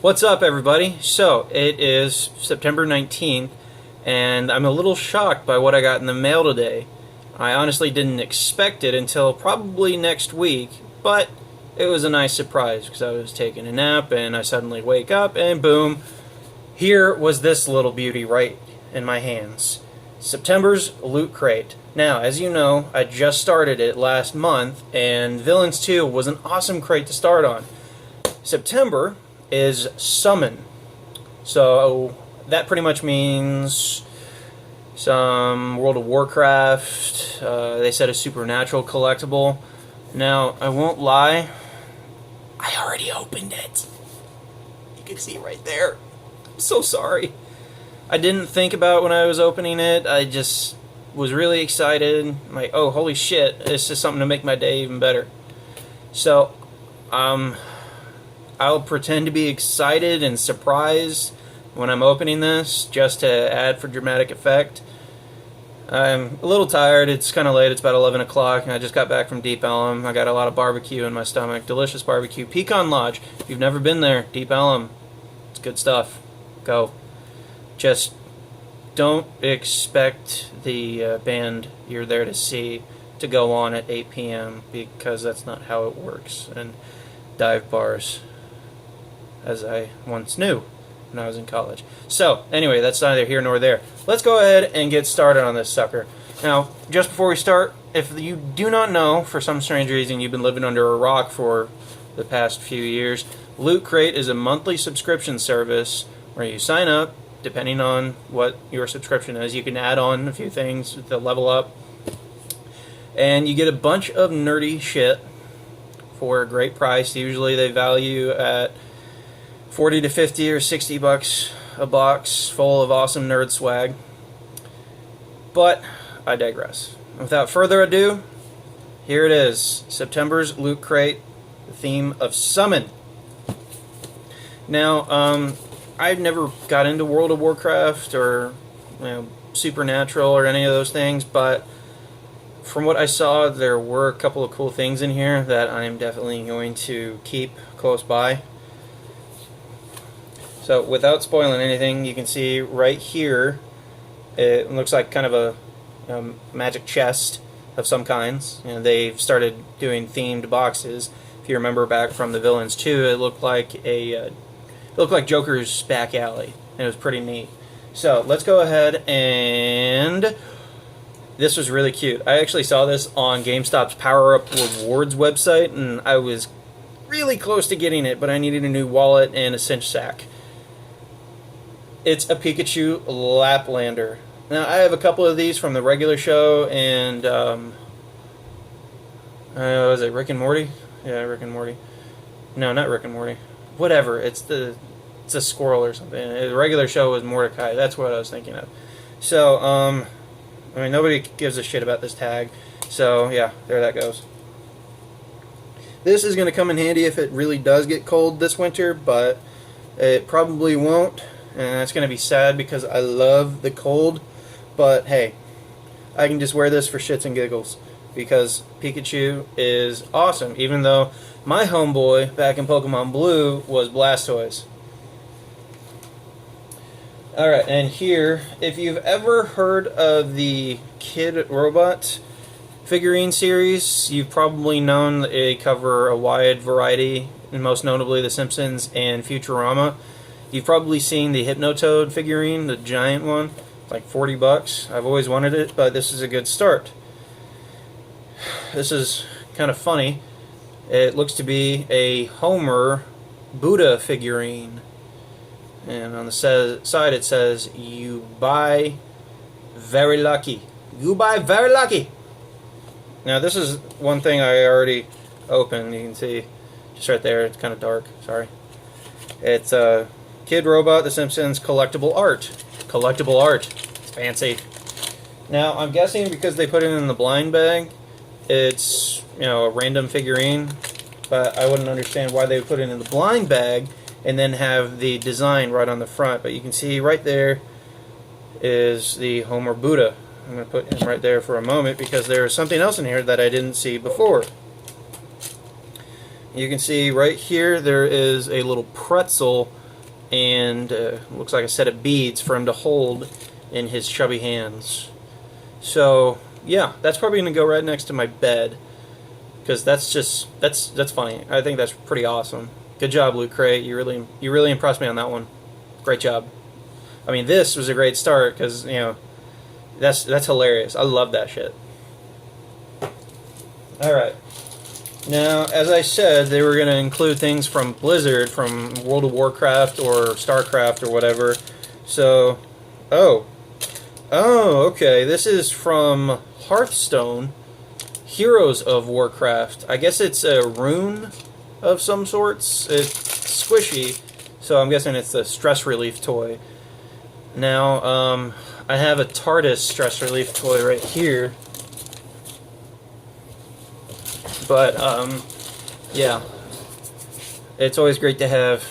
What's up, everybody? So, it is September 19th, and I'm a little shocked by what I got in the mail today. I honestly didn't expect it until probably next week, but it was a nice surprise because I was taking a nap and I suddenly wake up and boom, here was this little beauty right in my hands. September's Loot Crate. Now, as you know, I just started it last month, and Villains 2 was an awesome crate to start on. September is Summon. So that pretty much means some World of Warcraft, they said a Supernatural collectible. Now, I won't lie, I already opened it. You can see right there. I'm so sorry. I didn't think about it when I was opening it. I just was really excited. I'm like, oh, holy shit, this is something to make my day even better. So, I'll pretend to be excited and surprised when I'm opening this, just to add for dramatic effect. I'm a little tired. It's kind of late. It's about 11 o'clock, and I just got back from Deep Ellum. I got a lot of barbecue in my stomach. Delicious barbecue. Pecan Lodge. If you've never been there, Deep Ellum. It's good stuff. Go. Just don't expect the band you're there to see to go on at 8 p.m. because that's not how it works. And dive bars, as I once knew when I was in college. So, anyway, that's neither here nor there. Let's go ahead and get started on this sucker. Now, just before we start, if you do not know, for some strange reason you've been living under a rock for the past few years, Loot Crate is a monthly subscription service where you sign up, depending on what your subscription is. You can add on a few things to level up, and you get a bunch of nerdy shit for a great price. Usually they value at 40 to 50 or 60 bucks a box full of awesome nerd swag. But I digress. Without further ado, here it is, September's Loot Crate, the theme of Summon. Now, I've never got into World of Warcraft or Supernatural or any of those things, but from what I saw, there were a couple of cool things in here that I'm definitely going to keep close by. So, without spoiling anything, you can see right here, it looks like kind of a magic chest of some kinds. They've started doing themed boxes. If you remember back from the Villains 2, it looked like Joker's back alley, and it was pretty neat. So, let's go ahead and this was really cute. I actually saw this on GameStop's Power Up Rewards website, and I was really close to getting it, but I needed a new wallet and a cinch sack. It's a Pikachu Laplander. Now, I have a couple of these from the regular show, and was it Rick and Morty? Yeah, Rick and Morty. No, not Rick and Morty. Whatever. It's a squirrel or something. The regular show was Mordecai. That's what I was thinking of. So, I mean, nobody gives a shit about this tag. So, yeah, there that goes. This is going to come in handy if it really does get cold this winter, but it probably won't. And that's going to be sad because I love the cold. But, hey, I can just wear this for shits and giggles because Pikachu is awesome, even though my homeboy back in Pokemon Blue was Blastoise. Alright, and here, if you've ever heard of the Kid Robot figurine series, you've probably known that they cover a wide variety, and most notably The Simpsons and Futurama. You've probably seen the Hypnotoad figurine, the giant one, like 40 bucks. I've always wanted it, but this is a good start. This is kind of funny. It looks to be a Homer Buddha figurine. And on the side it says, "You buy very lucky." You buy very lucky. Now this is one thing I already opened. You can see just right there. It's kind of dark. Sorry. It's Kid Robot, The Simpsons collectible art. Collectible art. It's fancy. Now I'm guessing because they put it in the blind bag, it's a random figurine. But I wouldn't understand why they would put it in the blind bag and then have the design right on the front. But you can see right there is the Homer Buddha. I'm going to put him right there for a moment because there's something else in here that I didn't see before. You can see right here there is a little pretzel and looks like a set of beads for him to hold in his chubby hands. So yeah, that's probably gonna go right next to my bed, because that's funny. I think that's pretty awesome. Good job, Loot Crate. You really impressed me on that one. Great job. I mean, this was a great start because, you know, that's hilarious. I love that shit. All right. Now, as I said, they were going to include things from Blizzard, from World of Warcraft or StarCraft or whatever. So, okay. This is from Hearthstone, Heroes of Warcraft. I guess it's a rune of some sorts. It's squishy, so I'm guessing it's the stress relief toy. Now, I have a TARDIS stress relief toy right here. But, yeah. It's always great to have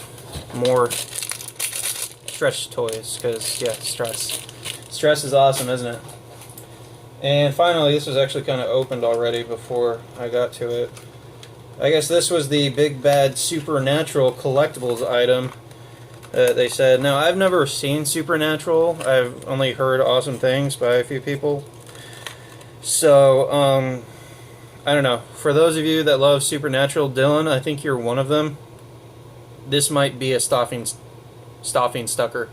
more stress toys, because, yeah, stress. Stress is awesome, isn't it? And finally, this was actually kind of opened already before I got to it. I guess this was the Big Bad Supernatural collectibles item. They said. Now, I've never seen Supernatural. I've only heard awesome things by a few people. So, I don't know. For those of you that love Supernatural, Dylan, I think you're one of them. This might be a stocking stucker.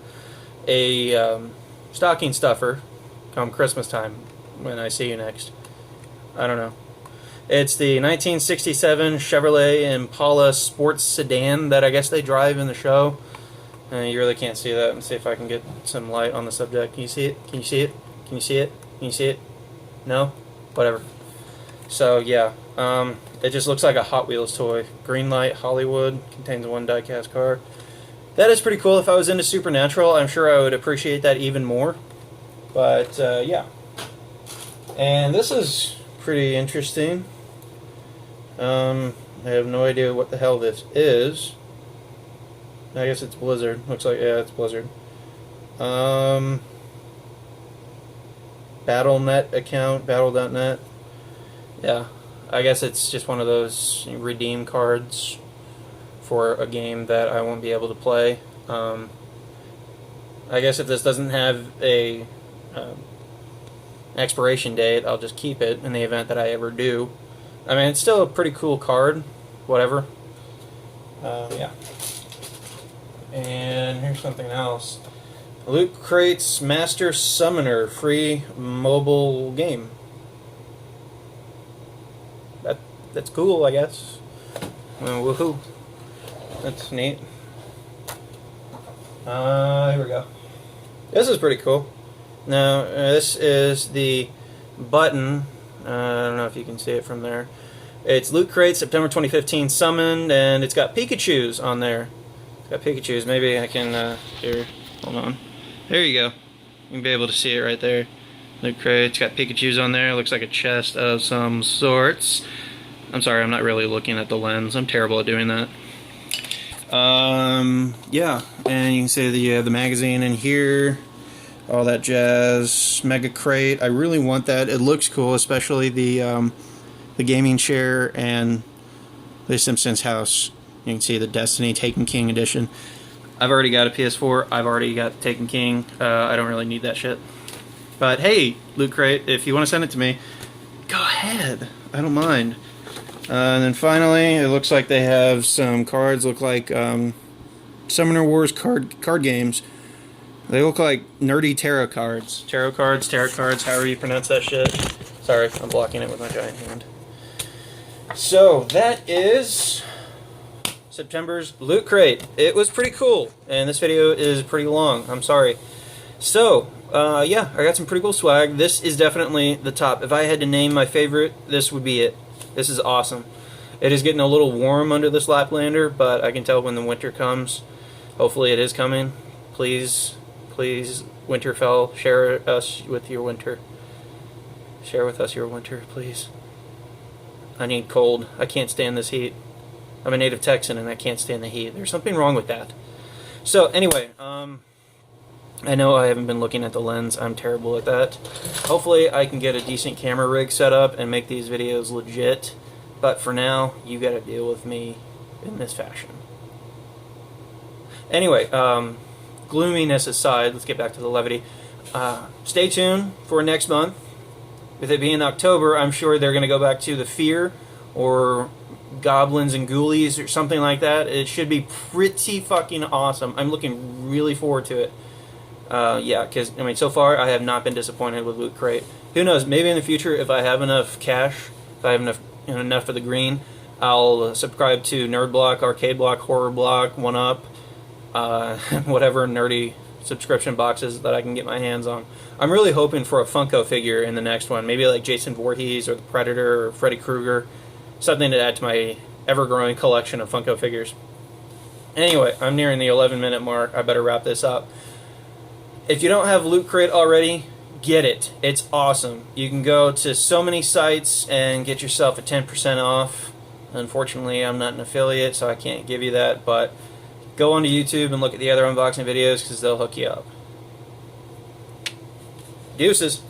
A stocking stuffer come Christmas time when I see you next. I don't know. It's the 1967 Chevrolet Impala sports sedan that I guess they drive in the show. You really can't see that. Let's see if I can get some light on the subject. Can you see it? Can you see it? Can you see it? Can you see it? No? Whatever. So, yeah. It just looks like a Hot Wheels toy. Green light, Hollywood. Contains one die-cast car. That is pretty cool. If I was into Supernatural, I'm sure I would appreciate that even more. But, yeah. And this is pretty interesting. I have no idea what the hell this is. I guess it's Blizzard. Looks like, yeah, it's Blizzard. Battle.net account, battle.net. Yeah, I guess it's just one of those redeem cards for a game that I won't be able to play. I guess if this doesn't have a expiration date, I'll just keep it in the event that I ever do. I mean, it's still a pretty cool card, whatever. Yeah. And here's something else. Loot Crate's Master Summoner, free mobile game. That's cool, I guess. Woohoo. That's neat. Here we go. This is pretty cool. Now, this is the button. I don't know if you can see it from there. It's Loot Crate, September 2015 summoned, and it's got Pikachus on there. It's got Pikachus. Maybe I can, here, hold on. There you go. You can be able to see it right there. Loot Crate, it's got Pikachus on there. It looks like a chest of some sorts. I'm sorry, I'm not really looking at the lens. I'm terrible at doing that. Yeah, and you can see that you have the magazine in here. All that jazz. Mega Crate. I really want that. It looks cool, especially the gaming chair and the Simpsons house. You can see the Destiny Taken King edition. I've already got a PS4. I've already got Taken King. I don't really need that shit. But hey, Loot Crate, if you want to send it to me, go ahead. I don't mind. And then finally, it looks like they have some cards. Look like Summoner Wars card games. They look like nerdy tarot cards. Tarot cards, however you pronounce that shit. Sorry, I'm blocking it with my giant hand. So, that is September's Loot Crate. It was pretty cool, and this video is pretty long. I'm sorry. So, yeah, I got some pretty cool swag. This is definitely the top. If I had to name my favorite, this would be it. This is awesome. It is getting a little warm under this Laplander, but I can tell when the winter comes. Hopefully it is coming. Please, please, Winterfell, share us with your winter. Share with us your winter, please. I need cold. I can't stand this heat. I'm a native Texan and I can't stand the heat. There's something wrong with that. So anyway, I know I haven't been looking at the lens. I'm terrible at that. Hopefully I can get a decent camera rig set up and make these videos legit. But for now, you gotta deal with me in this fashion. Anyway, gloominess aside, let's get back to the levity. Stay tuned for next month. With it being October, I'm sure they're going to go back to the Fear or Goblins and Ghoulies or something like that. It should be pretty fucking awesome. I'm looking really forward to it. Yeah, because, I mean, so far I have not been disappointed with Loot Crate. Who knows, maybe in the future, if I have enough cash, if I have enough for the green, I'll subscribe to Nerd Block, Arcade Block, Horror Block, 1UP, whatever nerdy subscription boxes that I can get my hands on. I'm really hoping for a Funko figure in the next one, maybe like Jason Voorhees or the Predator or Freddy Krueger, something to add to my ever-growing collection of Funko figures. Anyway, I'm nearing the 11-minute mark. I better wrap this up. If you don't have Loot Crate already, get it. It's awesome. You can go to so many sites and get yourself a 10% off. Unfortunately, I'm not an affiliate, so I can't give you that, but go onto YouTube and look at the other unboxing videos because they'll hook you up. Deuces.